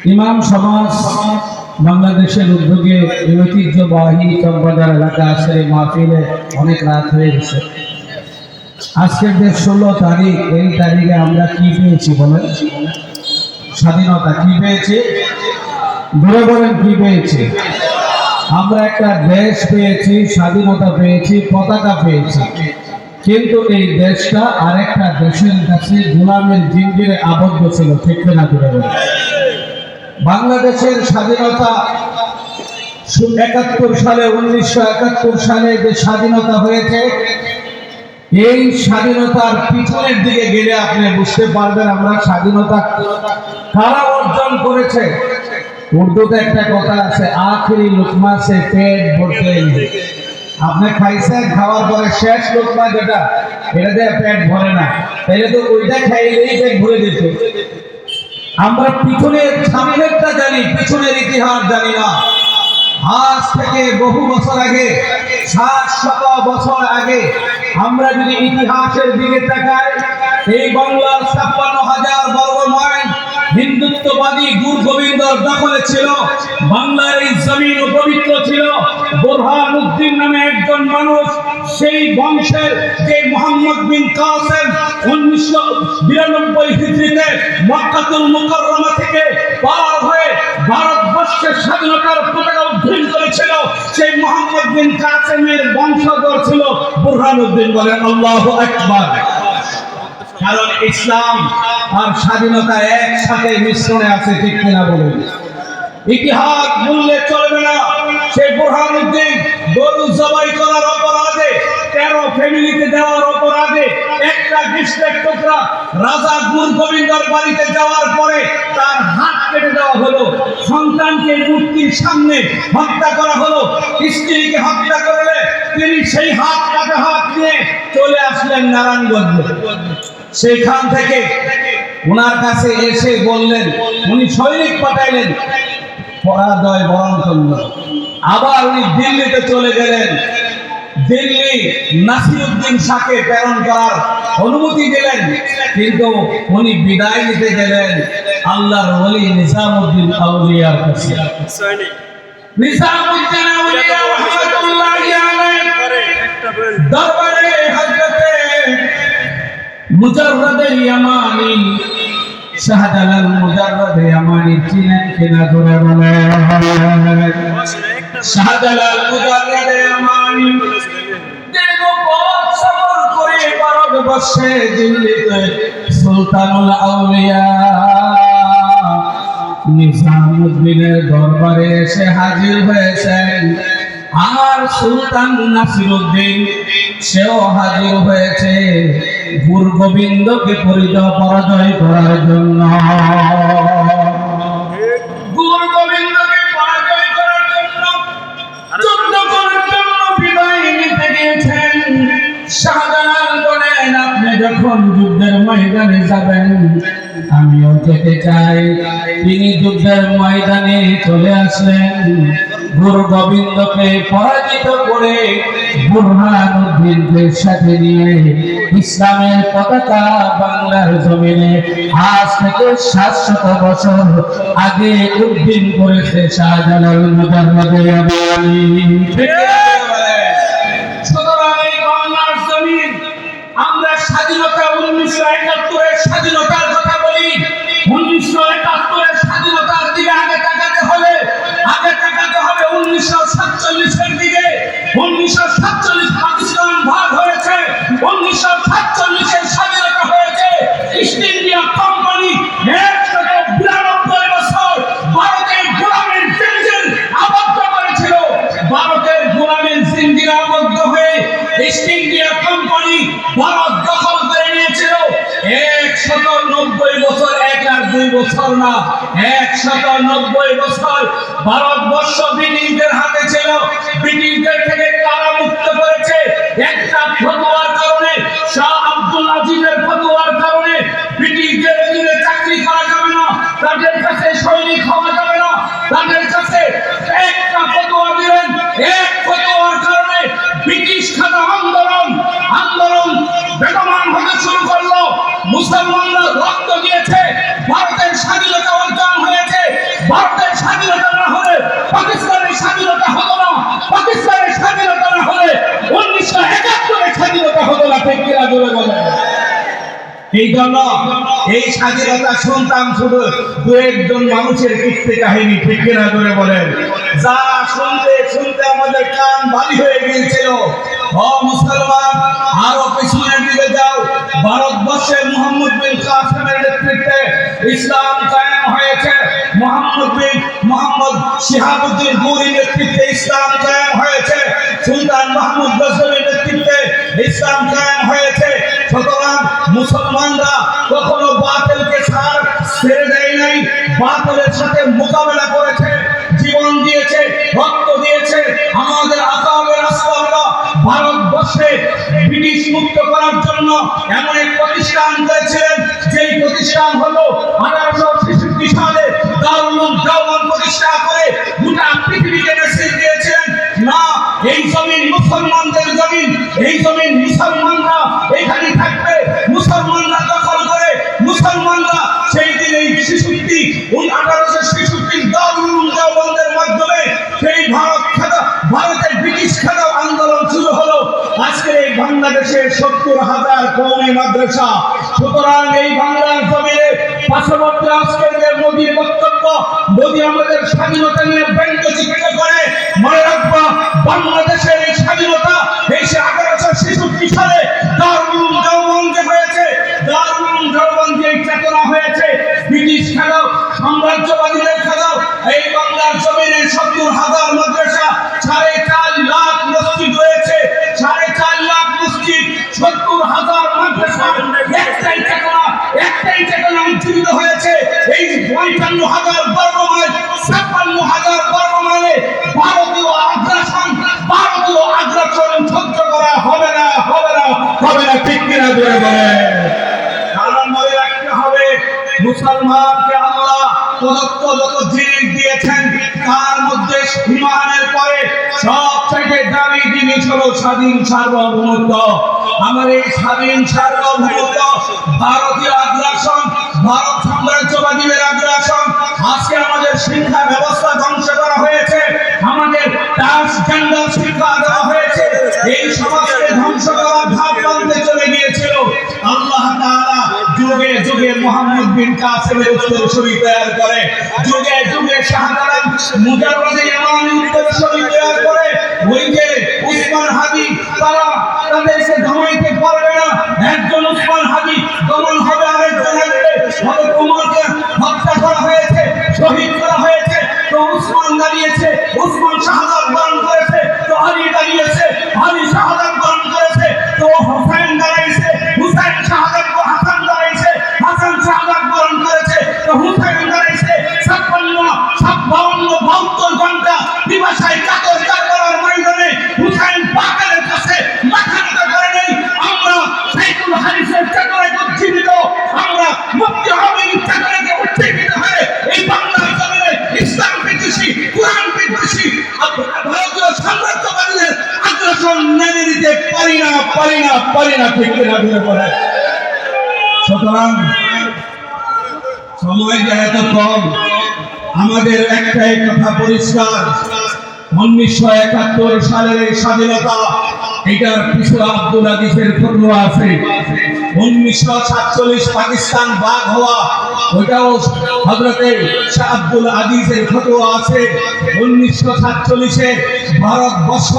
ইমাম সমাজ বাংলাদেশের উদ্যোগে ঐতিহ্যবাহী চকবাজার এলাকা আসে মাহফিলে অনেক রাত হয়ে গেছে। আজকের যে 16 তারিখ, এই তারিখে আমরা কি পেয়েছি বলেন? স্বাধীনতা। কি পেয়েছি? ঘুরে বলেন কি পেয়েছি? আমরা একটা দেশ পেয়েছি, স্বাধীনতা পেয়েছি, পতাকা পেয়েছি, কিন্তু এই দেশটা আরেকটা দেশের কাছে গোলামের জিঞ্জিরে আবদ্ধ ছিল। ঠিক না? ঘুরে বলেন। বাংলাদেশের স্বাধীনতা 71 সালে 1971 সালে যে স্বাধীনতা হয়েছে, এই স্বাধীনতার পিছনের দিকে গেলে আপনি বুঝতে পারবেন আমরা স্বাধীনতা কারা অর্জন করেছে। উর্দুতে একটা কথা আছে, আখরি লুকমা সে পেট ভরতে নেই। আপনি খাইছেন, খাওয়ার পরে শেষ লুকমা যেটা, এটা দিয়ে পেট ভরে না, তাইলে তো ওইটা খাইলেই পেট ভরে যেত। আমরা পিছনের সামনেরটা জানি, পিছনের ইতিহাস জানি না। আজ থেকে বহু বছর আগে, 700 বছর আগে আমরা যদি ইতিহাসের দিকে তাকাই, এই বাংলার 56,000 বর্গ মাইল হিন্দুত্ববাদী গুরু গোবিন্দর দখলে ছিল। বাংলার এই জমিন পবিত্র ছিল। বোরহানউদ্দিন নামে একজন মানুষ, সেই বংশের যে মোহাম্মদ বিন কাসেম 1992 হিজরিতে মক্কাতুল মুকাররমা থেকে পার হয়ে ভারতবর্ষের স্বাধীনতার পতাকা উত্তোলন করেছিল, সেই মোহাম্মদ বিন কাসেমের বংশধর ছিল বোরহানউদ্দিন। বলেন আল্লাহু আকবার। কারণ ইসলাম আর স্বাধীনতা একসাথে মিশ্রণে আছে। ঠিক কিনা বলেন? ইতিহাস ভুললে চলবে না। সেই বোরহানউদ্দিন গরু জবাই করার অপরাধে, 13 ফ্যামিলিতে দেওয়ার অপরাধে, একটা গ্রীষ্মের টুকরা রাজা গুরু গোবিন্দর বাড়িতে যাওয়ার পরে তার হাত কেটে দেওয়া হলো। সন্তানকে মূর্তির সামনে হত্যা করা হলো। স্ত্রীকে হত্যা করলে তিনি সেই হাত কাটা হাত নিয়ে চলে আসলেন নারায়ণগঞ্জে। সেখান থেকে ওনার কাছে এসে বললেন, উনি সৈনিক পাঠাইলেন, পরাজয় বরণ করল। আবার উনি দিল্লিতে চলে গেলেন। দিল্লি নাসিরউদ্দিন শাহকে প্রেরণ করার অনুমতি দিলেন, কিন্তু উনি বিদায় নিতে গেলেন আল্লাহর ওলি নিজামউদ্দিন আউলিয়ার কাছে। নিজামউদ্দিন আউলিয়া রাহমাতুল্লাহি আলাইহি দরবারে হযরতে মুজাররদে ইয়ামানি শাহজালাল মুজাররদে ইয়ামানি চিনেন কিনা ধরে বলেন? শাহজালাল মুজাররদে ইয়ামানি দীর্ঘ পথ সফর করে ভারতবর্ষে দিল্লিতে সুলতানুল আউলিয়া নিজামউদ্দিনের দরবারে এসে হাজির হয়েছেন। আর সুলতান নাসিরউদ্দিন সেও হাজির হয়েছে গুরু গোবিন্দকে পরাজয় করার জন্য। গুরু গোবিন্দকে পরাজয় করার জন্য, যুদ্ধ করার জন্য বিদায় নিতে গিয়েছেন। শাহজালাল বলেন, আপনি যখন যুদ্ধের ময়দানে যাবেন আমিও যেতে চাই। তিনি যুদ্ধের ময়দানে চলে আসলেন। গুরু গোবিন্দকে পরাজিত করে বোরহানউদ্দিনকে সাথে নিয়ে ইসলামের পতাকা বাংলার জমিনে আজ থেকে 700 বছর আগে উদ্দিন করেছে শাহজালাল মুজাররদে ইয়ামানি। সুতরাং এই বাংলার জমিন, আমরা স্বাধীনতা 1971-এর স্বাধীনতার কথা বলি। 1971-এর স্বাধীনতার দিকে আগে তাকাতে হবে 1947-এর দিকে। 1947 পাকিস্তান ভাগ হয়েছে, 1947-এর স্বাধীনতা হয়েছে। ইস্ট ইন্ডিয়া কোম্পানি 192 বছর ভারতের গোলামের জিঞ্জির আবদ্ধ করেছিল। ভারতের গোলামের জিঞ্জির আবদ্ধ হয়ে ইস্ট ইন্ডিয়া কোম্পানি ভারত দখল করে নিয়েছিল। 190 বছর, 1 আর 2 বছর না, 190 বছর ভারতবর্ষ ব্রিটিশদের হাতে ছিল। ব্রিটিশদের থেকে কারা মুক্ত করেছে? একটা ফতোয়ার কারণে, শাহ আব্দুল আজিজের ফতোয়ার কারণে ব্রিটিশদের অধীনে চাকরি করা যাবে না, তাদের কাছে সৈনিক হওয়া যাবে না। তাদের কাছে একটা ফতোয়া দিলেন, এক ফতোয়ার কারণে ব্রিটিশ খাতা আন্দোলন বেগমান হতে শুরু করলো। মুসলমানরা রক্ত দিয়েছে, ভারতের স্বাধীনতা অর্জন হয়েছে। স্বাধীনতা না হলে পাকিস্তানের স্বাধীনতা হতো না, পাকিস্তানের স্বাধীনতা না হলে 1971 স্বাধীনতা হতো না। ঠিক কিনা জোরে বলেন। এই জন্য এই স্বাধীনতা শুনতাম শুধু দু একজন মানুষের কীর্তি কাহিনী। ঠিক কিনা জোরে বলেন। যা শুনতে শুনতে আমাদের কান ভারী হয়ে গিয়েছিল। ও মুসলমান, আরো পিছনের দিকে যাও। ভারতবর্ষে মুহাম্মদ বিন কাসেমের নেতৃত্বে ইসলাম কায়েম হয়েছে। মোহাম্মদ শিহাবুদ্দিন গৌরীর নেতৃত্বে ইসলাম কায়েম হয়েছে। সুলতান মাহমুদ গজনবীর নেতৃত্বে ইসলাম কায়েম হয়েছে। সুতরাং মুসলমানরা কখনো বাতিলকে ছেড়ে দেয় নাই, বাতিলের সাথে মোকাবেলা করেছে, জীবন দিয়েছে, রক্ত দিয়েছে। আমাদের আকাবের আসলামরা ভারতবর্ষে ব্রিটিশ মুক্ত করার জন্য এমন এক প্রতিষ্ঠান করেছিলেন, যেই প্রতিষ্ঠান হলো 1866 সালে দারুল উলুম দেওবন্দ প্রতিষ্ঠা করে গোটা পৃথিবীকে মেসেজ দিয়েছিলেন, না, এই জমিন মুসলমানদের জমিন, এই জমিন মুসলমানরা এখানে থাকবে, মুসলমানরা দখল করে, মুসলমানরা সেই দিন এই 1866 দারুল উলুম দেওবন্দের মাধ্যমে সেই ভারতের ব্রিটিশ খেলাফ আন্দোলন শুরু হলো। আজকে এই বাংলাদেশে 70,000 কওমি মাদ্রাসা। সুতরাং এই বাংলার জমিনে পার্শ্ববর্তী আজকের যে মোদীর বক্তব্য, মোদী আমাদের স্বাধীনতা নিয়ে ব্যঙ্গচিত্র করে, মনে রাখবা বাংলাদেশের এই স্বাধীনতা এই 1866 সালে দারুল উলুম দেওবন্দে হয়েছে। দারুল উলুম দেওবন্দে এই চেতনা হয়েছে ব্রিটিশ খেলাফ সাম্রাজ্যবাদীদের খেলাফ। এই বাংলার জমিনে 70,000 মাদ্রাসা, 4.5 লাখ মসজিদ রয়েছে, 4.5 লাখ মসজিদ, 70,000 মাদ্রাসা। একটাই চেতনা উজ্জীবিত হয়েছে। এই 55,000 বর্গ মাইল, 56,000 বর্গ মাইলে ভারতীয় আগ্রাসন সহ্য করা হবে না, হবে না, হবে না। ঠিক কিনা জোরে বলেন। কারণ মনে রাখতে হবে, মুসলমানকে আল্লাহ প্রদত্ত যত জিনিস দিয়েছেন তার মধ্যে ইমানের পরে সবথেকে দামি জিনিস হলো স্বাধীন সার্বভৌমত্ব। আমার এই স্বাধীন সার্বভৌমত্ব ভারতীয় আগ্রাসন, ভারত সাম্রাজ্যবাদীদের আগ্রাসন। আজকে আমাদের শিক্ষা ব্যবস্থা ধ্বংস করা হয়েছে, আমাদের ট্রান্সজেন্ডার শিক্ষা দেওয়া হয়েছে, এই সমাজকে ধ্বংস করার ধাপ টানতে চলে গিয়েছিল। আল্লাহ তাআলা যুগে যুগে মুহাম্মদ বিন কাসেমের উত্তরসূরি তৈরি করে, যুগে যুগে শাহজালাল মুজাররদে ইয়ামানি উত্তরসূরি তৈরি করে। ওই যে উসমান হাদি, তারা তাদেরকে দমাইতে পারবে না। একজন উসমান হাদি দমন হবে, আরেকজন আসবে। হযরত উমরকে হত্যা করা হয়েছে, শহীদ করা হয়েছে, তো উসমান দাঁড়িয়েছে, উসমান শাহাদাত বরণ করেছে, তো আলী দাঁড়িয়েছে, আলী শাহাদাত বরণ করেছে, তো হুসাইন দাঁড়িয়েছে, হুসাইন শাহাদাত, হাসান দাঁড়িয়েছে, হাসান শাহাদাত বরণ করেছে, তো হুসাইন দাঁড়িয়েছে। 52 ঘন্টা বিভাষায় কাতর কাতরার ময়দানে হুসাইন পাকের কাছে মাথা নত করে নেই। আমরা সাইকুল হাদিসের চেতনায় উজ্জীবিত, আমরা মুক্তি হবের চেতনাকে উজ্জীবিত হয়ে এই বাংলার জমিনে ইসলাম বিদ্বেষী, কোরআন বিদ্বেষী ভারতীয় সাম্রাজ্যবাদীদের আগ্রাসন মেনে নিতে পারি না, পারি না, পারি না। ঠিক কিনা জোরে বলেন। সুতরাং সময় যেহেতু কম, আমাদের একটাই কথা পরিষ্কার, 1971 সালের এই স্বাধীনতা, এটার পিছনে আব্দুল আজিজের ফতোয়া আছে। 1947 পাকিস্তান ভাগ হওয়া, ওটাও হযরতে শাহ আব্দুল আজিজের ফতোয়া আছে। 1947 ভারতবর্ষ,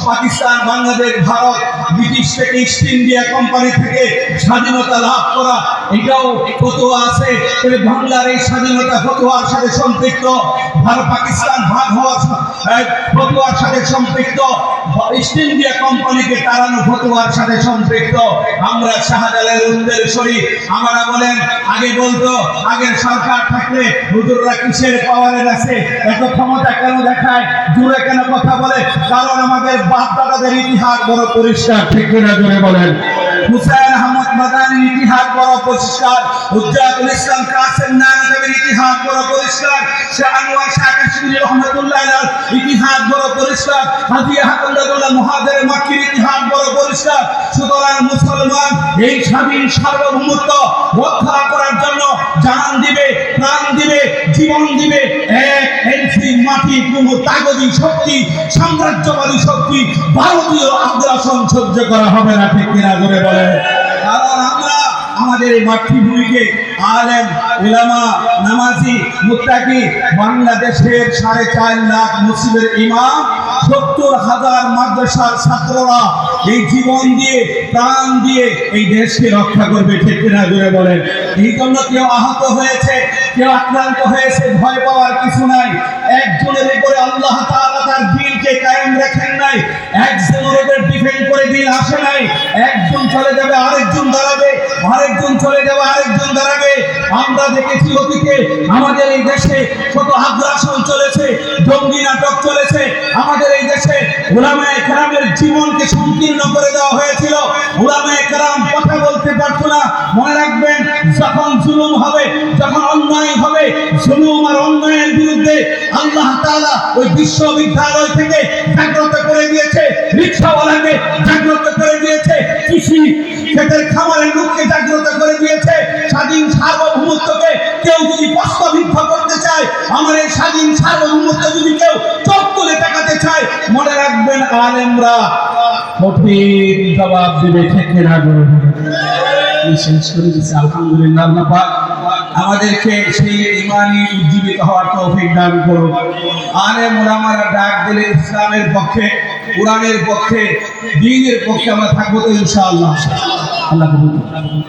পাকিস্তান, বাংলাদেশ, ভারত ব্রিটিশ থেকে ইস্ট ইন্ডিয়া কোম্পানি থেকে স্বাধীনতা লাভ করা, এটাও ফতোয়া আছে। তবে বাংলার এই স্বাধীনতা ফতোয়ার সাথে সম্পৃক্ত, ভারত পাকিস্তান ভাগ হওয়ার ফতোয়ার সাথে সম্পৃক্ত, ইস্ট ইন্ডিয়া কোম্পানিকে তাড়ানো ফতোয়ার সাথে সম্পৃক্ত। আমরা শাহজালালের উত্তরসূরি। আমরা বলেন, আগে বলতো আগের সরকার থাকলে হুজুররা কিসের পাওয়ারে আছে, এত ক্ষমতা কেন দেখায়, জুড়ে কেন কথা বলে? কারণ আমাদের বাপ দাদাদের ইতিহাস বড় পরিষ্কার। ঠিক কিনা জোরে বলেন। হুসাইন আহমদ মাদানির ইতিহাস বড় পরিষ্কার, হুজ্জাতুল ইসলাম কাসেম নানবীর ইতিহাস বড় পরিষ্কার, শাহ আনোয়ার শাহ কাশমিরি রহমাতুল্লাহ আলাইহির ইতিহাস বড় পরিষ্কার, হাজী আহমদুল্লাহ মুহাজির মক্কির ইতিহাস বড় পরিষ্কার। সুতরাং মুসলমান এই স্বাধীন সার্বভৌমত্ব রক্ষা করার জন্য জান দিবে, প্রাণ দিবে, জীবন দিবে। 1 ইঞ্চি মাটি কোনো তাগদি শক্তি, সাম্রাজ্যবাদী শক্তি, ভারতীয় আগ্রাসন সহ্য করা হবে না, ঠিক কিনা জোরে বলে। কারণ আমরা আমাদের এই মাতৃভূমিকে আলেম, উলামা, নামাজি, মুত্তাকি, বাংলাদেশের 4.5 লাখ মুসলিমের ইমাম, 70,000 মাদ্রাসার ছাত্ররা এই জীবন দিয়ে, প্রাণ দিয়ে এই দেশকে রক্ষা করবে, ঠিক কিনা জোরে বলেন। এই জন্য কেউ আহত হয়েছে, কেউ আক্রান্ত হয়েছে, ভয় পাওয়ার কিছু নাই। একজনের উপরে আল্লাহ তাআলা তার দ্বীনকে কায়েম রাখেন নাই, একজনের উপরে ডিফেন্ড করে দিন আসে নাই। একজন চলে যাবে আরেকজন দাঁড়াবে, আরেকজন চলে যাবে আরেকজন দাঁড়াবে। আমরা দেখেছি অতীতে আমাদের এই দেশে কত আগ্রাসন চলেছে, জঙ্গি নাটক চলেছে। আমাদের এই দেশে উলামায়ে কেরামের জীবনকে সংকীর্ণ করে দেওয়া হয়েছিল। উলামায়ে কেরাম কথা বলতে পারতো না। মনে রাখবেন, যখন জুলুম হবে, যখন অন্যায় হবে, জুলুম আর অন্যায়ের বিরুদ্ধে আল্লাহ তাআলা ওই বিশ্ববিদ্যালয় থেকে জাগ্রত করে দিয়েছে, রিকশাওয়ালাকে জাগ্রত করে দিয়েছে, কৃষি ক্ষেতের খামারের লোককে জাগ্রত করে দিয়েছে। স্বাধীন সার্বভৌমত্বকে কেউ যদি প্রশ্নবিদ্ধ করতে চায়, আমার এই স্বাধীন সার্বভৌমত্ব যদি কেউ চোখ তুলে তাকাতে চায়, মনে রাখবেন আলেমরা কঠিন জবাব দিবে, ঠিক কিনা জোরে বলেন। শেষ করে দিচ্ছে আলহামদুলিল্লাহ। আল্লাহ পাক আমাদেরকে সেই ঈমানি উজ্জীবিত হওয়ার তৌফিক দান করুন। আলেম ওলামারা ডাক দিলে ইসলামের পক্ষে, কোরআনের পক্ষে, দ্বীনের পক্ষে আমরা থাকবো তো ইনশাআল্লাহ। আল্লাহ কবুল করুন।